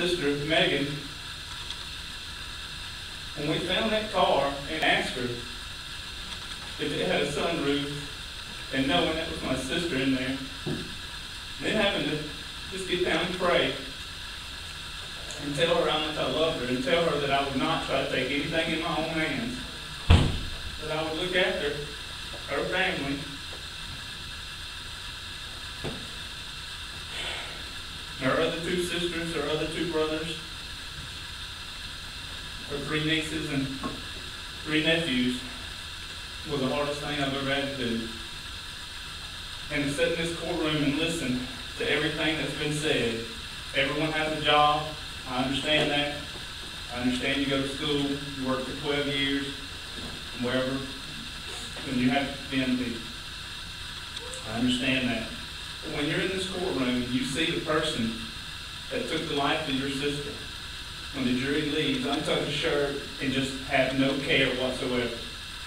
sister, Megan, when we found that car and asked her if it had a sunroof, and knowing that was my sister in there, then having to just get down and pray and tell her how much I loved her, and tell her that I would not try to take anything in my own hands, that I would look after her family. Her other two sisters, her other two brothers, her 3 nieces and 3 nephews was the hardest thing I've ever had to do. And to sit in this courtroom and listen to everything that's been said. Everyone has a job. I understand that. I understand you go to school, you work for 12 years, wherever, and you have been to. I understand that. But when you're in this courtroom and you see the person that took the life of your sister, when the jury leaves, untuck a shirt and just have no care whatsoever.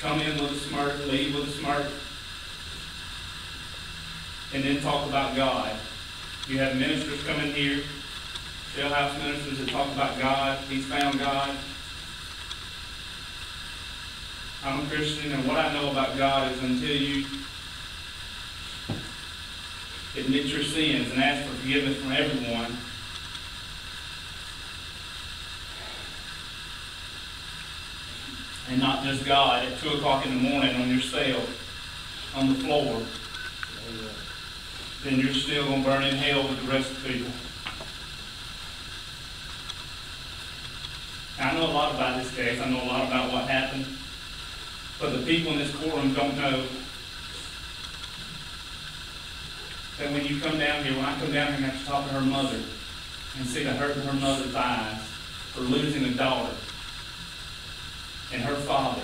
Come in with a smirk, leave with a smirk, and then talk about God. You have ministers come in here, jailhouse ministers that talk about God. He's found God. I'm a Christian, and what I know about God is until you admit your sins and ask for forgiveness from everyone, and not just God at 2 o'clock in the morning on your cell, on the floor, then you're still going to burn in hell with the rest of the people. Now, I know a lot about this case. I know a lot about what happened. But the people in this courtroom don't know that when you come down here, when I come down here and have to talk to her mother and see the hurt in her mother's eyes for losing a daughter, and her father,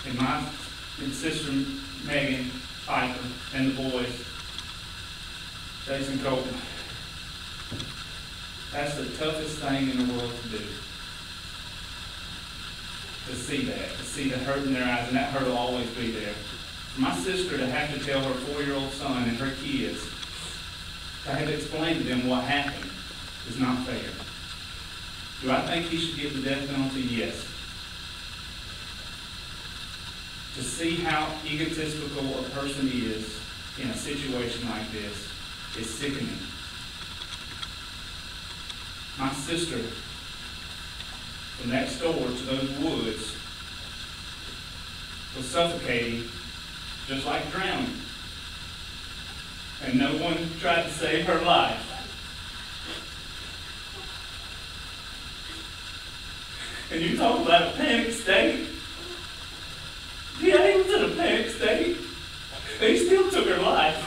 and my sister Megan Piper, and the boys, Jason Colton. That's the toughest thing in the world to do. To see that, to see the hurt in their eyes, and that hurt will always be there. For my sister to have to tell her 4-year-old son and her kids, to have to explain to them what happened, is not fair. Do I think he should get the death penalty? Yes. To see how egotistical a person is in a situation like this is sickening. My sister, from next door to those woods, was suffocating just like drowning. And no one tried to save her life. And you talk about a panic state. Yeah, he was in a panic state. They still took her life.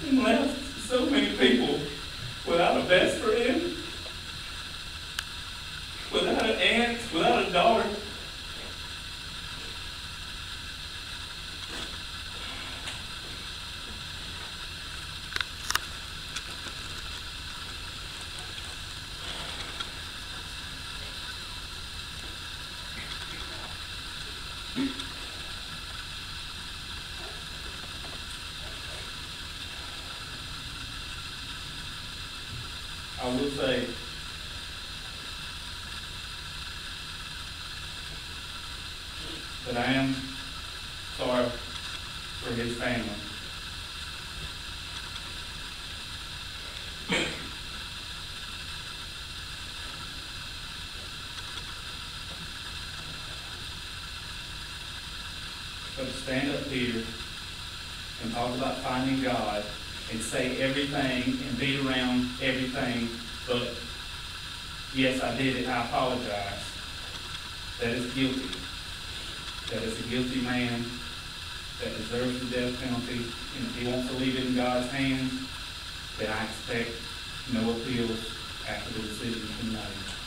And left so many people without a best friend, without an aunt, without a daughter. I will say that I am sorry for his family. But to stand up here and talk about finding God and say everything and beat around everything, but yes, I did it, I apologize. That is guilty. That is a guilty man that deserves the death penalty, and if he wants to leave it in God's hands, then I expect no appeals after the decision has been made.